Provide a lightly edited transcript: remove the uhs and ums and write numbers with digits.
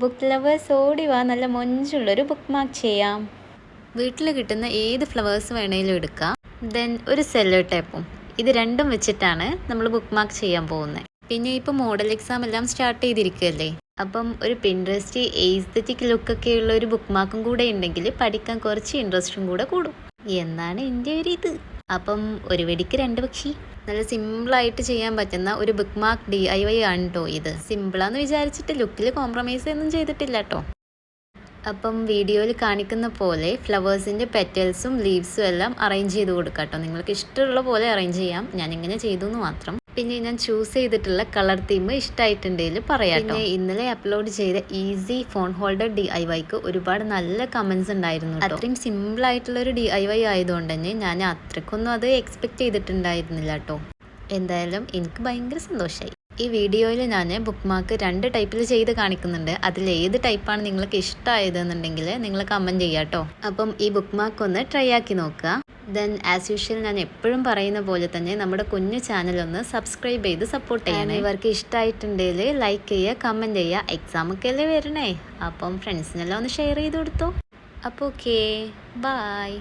Book lovers ഓടി വാ, നല്ല മൊഞ്ചുള്ളൊരു ബുക്ക് മാർക്ക് ചെയ്യാം. വീട്ടിൽ കിട്ടുന്ന ഏത് ഫ്ലവേഴ്സ് വേണേലും എടുക്കാം. ദെൻ ഒരു സെല്ലോ ടേപ്പും, ഇത് രണ്ടും വെച്ചിട്ടാണ് നമ്മൾ ബുക്ക് മാർക്ക് ചെയ്യാൻ പോകുന്നത്. പിന്നെ ഇപ്പോൾ മോഡൽ എക്സാം എല്ലാം സ്റ്റാർട്ട് ചെയ്തിരിക്കുകയല്ലേ, അപ്പം ഒരു പിൻട്രസ്റ്റ് എസ്തെറ്റിക് ലുക്കൊക്കെ ഉള്ള ഒരു ബുക്ക് മാർക്കും കൂടെ ഉണ്ടെങ്കിൽ പഠിക്കാൻ കുറച്ച് ഇൻട്രസ്റ്റും കൂടെ കൂടും എന്നാണ് എൻ്റെ ഒരു ഇത്. അപ്പം ഒരു വെടിക്ക് രണ്ട് പക്ഷി. നല്ല സിമ്പിളായിട്ട് ചെയ്യാൻ പറ്റുന്ന ഒരു ബുക്ക് മാർക്ക് DIY ആണ് കേട്ടോ ഇത്. സിമ്പിളാന്ന് വിചാരിച്ചിട്ട് ലുക്കിൽ കോംപ്രമൈസ് ഒന്നും ചെയ്തിട്ടില്ല കേട്ടോ. അപ്പം വീഡിയോയിൽ കാണിക്കുന്ന പോലെ ഫ്ലവേഴ്സിൻ്റെ പെറ്റൽസും ലീവ്സും എല്ലാം അറേഞ്ച് ചെയ്ത് കൊടുക്കാം കേട്ടോ. നിങ്ങൾക്ക് ഇഷ്ടമുള്ള പോലെ അറേഞ്ച് ചെയ്യാം, ഞാനിങ്ങനെ ചെയ്തു എന്ന് മാത്രം. പിന്നെ ഞാൻ ചൂസ് ചെയ്തിട്ടുള്ള കളർ തീം ഇഷ്ടമായിട്ടുണ്ടെങ്കിൽ പറയാം. പിന്നെ ഇന്നലെ അപ്ലോഡ് ചെയ്ത ഈസി ഫോൺ ഹോൾഡർ DIYക്ക് ഒരുപാട് നല്ല കമൻസ് ഉണ്ടായിരുന്നു. അത്രയും സിമ്പിൾ ആയിട്ടുള്ള ഒരു DIY ആയതുകൊണ്ട് തന്നെ ഞാൻ അത്രയ്ക്കൊന്നും അത് എക്സ്പെക്ട് ചെയ്തിട്ടുണ്ടായിരുന്നില്ല കേട്ടോ. എന്തായാലും എനിക്ക് ഭയങ്കര സന്തോഷമായി. ഈ വീഡിയോയിൽ ഞാൻ ബുക്ക് മാർക്ക് 2 ടൈപ്പിൽ ചെയ്ത് കാണിക്കുന്നുണ്ട്. അതിൽ ഏത് ടൈപ്പാണ് നിങ്ങൾക്ക് ഇഷ്ടമായതെന്നുണ്ടെങ്കിൽ നിങ്ങൾ കമൻറ്റ് ചെയ്യാം കേട്ടോ. അപ്പം ഈ ബുക്ക് മാർക്ക് ഒന്ന് ട്രൈ ആക്കി നോക്കുക. ദെൻ ആസ് യൂഷ്വൽ ഞാൻ എപ്പോഴും പറയുന്ന പോലെ തന്നെ നമ്മുടെ കുഞ്ഞു ചാനൽ ഒന്ന് സബ്സ്ക്രൈബ് ചെയ്ത് സപ്പോർട്ട് ചെയ്യണം. ഇവർക്ക് ഇഷ്ടമായിട്ടുണ്ടെങ്കിൽ ലൈക്ക് ചെയ്യുക, കമൻറ്റ് ചെയ്യുക. എക്സാമൊക്കെ അല്ലേ വരണേ, അപ്പം ഫ്രണ്ട്സിനെല്ലാം ഒന്ന് ഷെയർ ചെയ്ത് കൊടുത്തോ. അപ്പോൾ ഓക്കേ, ബൈ.